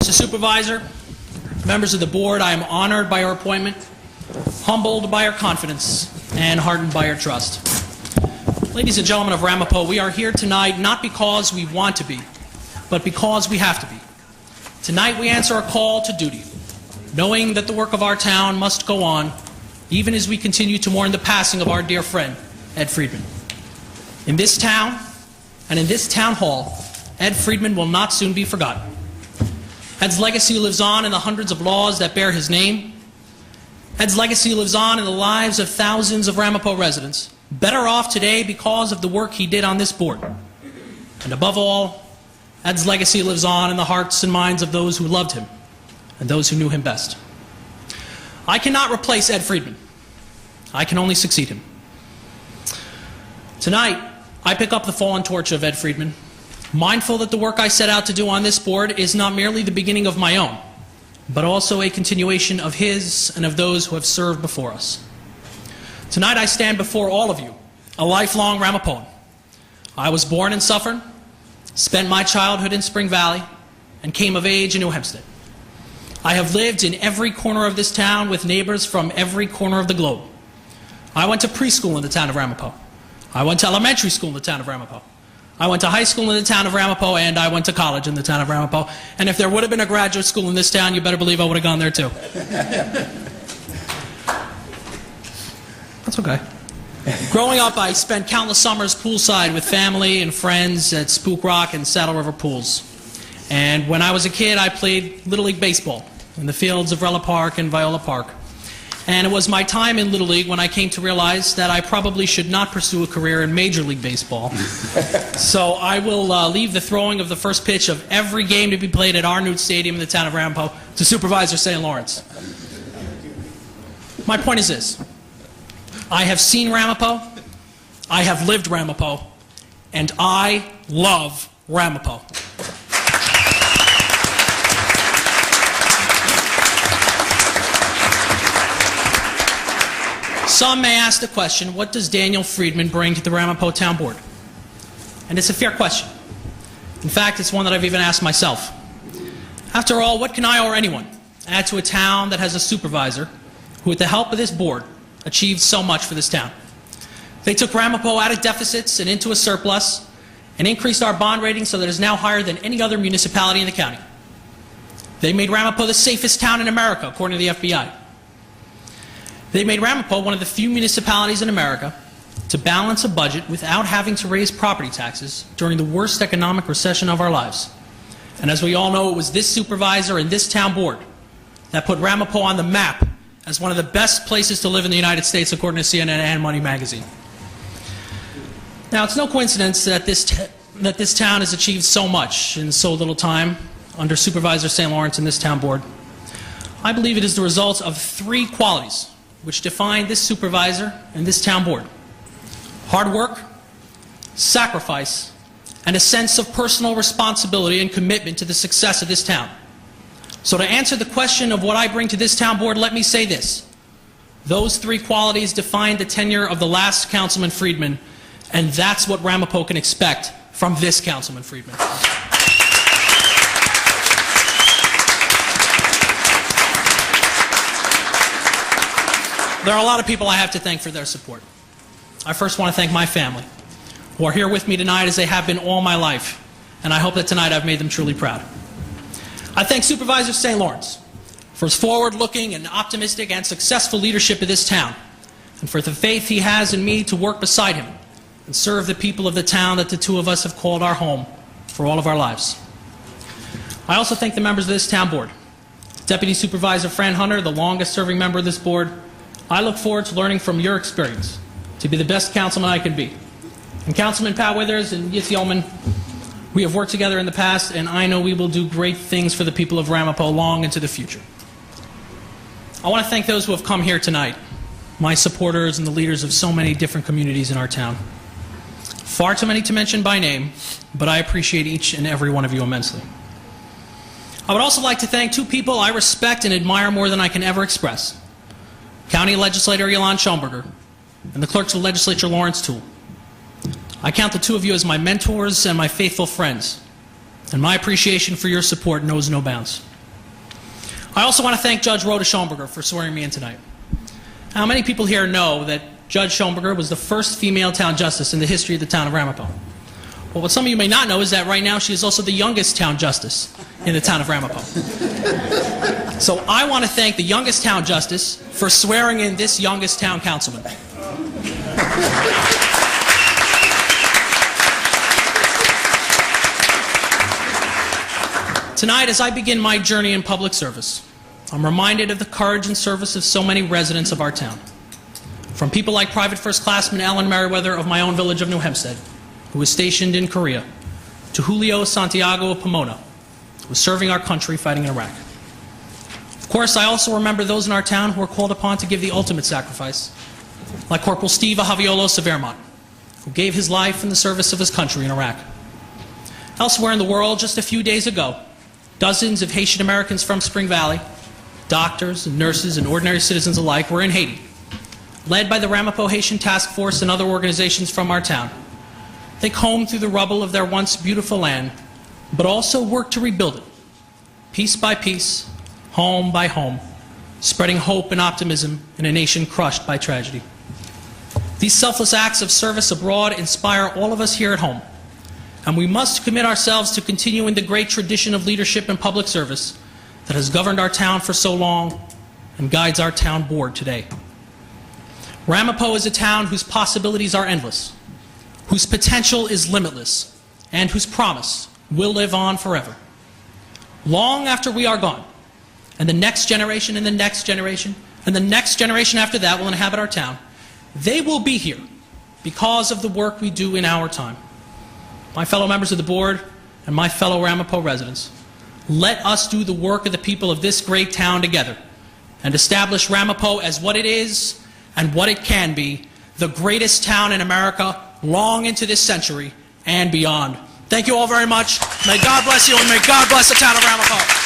Mr. Supervisor, members of the board, I am honored by your appointment, humbled by your confidence, and heartened by your trust. Ladies and gentlemen of Ramapo, we are here tonight not because we want to be, but because we have to be. Tonight we answer a call to duty, knowing that the work of our town must go on, even as we continue to mourn the passing of our dear friend, Ed Friedman. In this town, and in this town hall, Ed Friedman will not soon be forgotten. Ed's legacy lives on in the hundreds of laws that bear his name. Ed's legacy lives on in the lives of thousands of Ramapo residents, better off today because of the work he did on this board. And above all, Ed's legacy lives on in the hearts and minds of those who loved him and those who knew him best. I cannot replace Ed Friedman. I can only succeed him. Tonight, I pick up the fallen torch of Ed Friedman, mindful that the work I set out to do on this board is not merely the beginning of my own, but also a continuation of his and of those who have served before us. Tonight I stand before all of you, a lifelong Ramapoan. I was born in Suffern, spent my childhood in Spring Valley, and came of age in New Hempstead. I have lived in every corner of this town with neighbors from every corner of the globe. I went to preschool in the town of Ramapo. I went to elementary school in the town of Ramapo. I went to high school in the town of Ramapo, and I went to college in the town of Ramapo. And if there would have been a graduate school in this town, you better believe I would have gone there too. That's okay. Growing up, I spent countless summers poolside with family and friends at Spook Rock and Saddle River pools. And when I was a kid, I played Little League baseball in the fields of Rella Park and Viola Park. And it was my time in Little League when I came to realize that I probably should not pursue a career in Major League Baseball. So I will leave the throwing of the first pitch of every game to be played at our new stadium in the town of Ramapo to Supervisor St. Lawrence. My point is this. I have seen Ramapo, I have lived Ramapo, and I love Ramapo. Some may ask the question, what does Daniel Friedman bring to the Ramapo Town Board? And it's a fair question. In fact, it's one that I've even asked myself. After all, what can I or anyone add to a town that has a supervisor who, with the help of this board, achieved so much for this town? They took Ramapo out of deficits and into a surplus and increased our bond rating so that it is now higher than any other municipality in the county. They made Ramapo the safest town in America, according to the FBI. They made Ramapo one of the few municipalities in America to balance a budget without having to raise property taxes during the worst economic recession of our lives. And as we all know, it was this supervisor and this town board that put Ramapo on the map as one of the best places to live in the United States, according to CNN and Money Magazine. Now, it's no coincidence that this town has achieved so much in so little time under Supervisor St. Lawrence and this town board. I believe it is the result of three qualities which define this supervisor and this town board: hard work, sacrifice, and a sense of personal responsibility and commitment to the success of this town. So to answer the question of what I bring to this town board, let me say this. Those three qualities defined the tenure of the last Councilman Friedman, and that's what Ramapo can expect from this Councilman Friedman. There are a lot of people I have to thank for their support. I first want to thank my family, who are here with me tonight as they have been all my life, and I hope that tonight I've made them truly proud. I thank Supervisor St. Lawrence for his forward-looking and optimistic and successful leadership of this town, and for the faith he has in me to work beside him and serve the people of the town that the two of us have called our home for all of our lives. I also thank the members of this town board. Deputy Supervisor Fran Hunter, the longest-serving member of this board, I look forward to learning from your experience to be the best councilman I can be. And Councilman Pat Withers and Yitz Yeoman, we have worked together in the past, and I know we will do great things for the people of Ramapo long into the future. I want to thank those who have come here tonight, my supporters and the leaders of so many different communities in our town. Far too many to mention by name, but I appreciate each and every one of you immensely. I would also like to thank two people I respect and admire more than I can ever express: County Legislator Yolande Schoenberger and the Clerks of the Legislature Lawrence Toole. I count the two of you as my mentors and my faithful friends, and my appreciation for your support knows no bounds. I also want to thank Judge Rhoda Schoenberger for swearing me in tonight. How many people here know that Judge Schoenberger was the first female town justice in the history of the town of Ramapo? Well, what some of you may not know is that right now she is also the youngest town justice in the town of Ramapo. So I want to thank the youngest town justice for swearing in this youngest town councilman. Tonight, as I begin my journey in public service, I'm reminded of the courage and service of so many residents of our town. From people like Private First Classman Alan Merriweather of my own village of New Hempstead, who was stationed in Korea, to Julio Santiago of Pomona, who was serving our country fighting in Iraq. Of course, I also remember those in our town who were called upon to give the ultimate sacrifice, like Corporal Steve Javiolos of Vermont, who gave his life in the service of his country in Iraq. Elsewhere in the world, just a few days ago, dozens of Haitian Americans from Spring Valley, doctors and nurses and ordinary citizens alike, were in Haiti, led by the Ramapo Haitian Task Force and other organizations from our town. They combed through the rubble of their once beautiful land, but also worked to rebuild it, piece by piece, home by home, spreading hope and optimism in a nation crushed by tragedy. These selfless acts of service abroad inspire all of us here at home, and we must commit ourselves to continuing the great tradition of leadership and public service that has governed our town for so long and guides our town board today. Ramapo is a town whose possibilities are endless, whose potential is limitless, and whose promise will live on forever. Long after we are gone, and the next generation and the next generation and the next generation after that will inhabit our town, they will be here because of the work we do in our time. My fellow members of the board and my fellow Ramapo residents, let us do the work of the people of this great town together and establish Ramapo as what it is and what it can be, the greatest town in America long into this century and beyond. Thank you all very much. May God bless you and may God bless the town of Ramapo.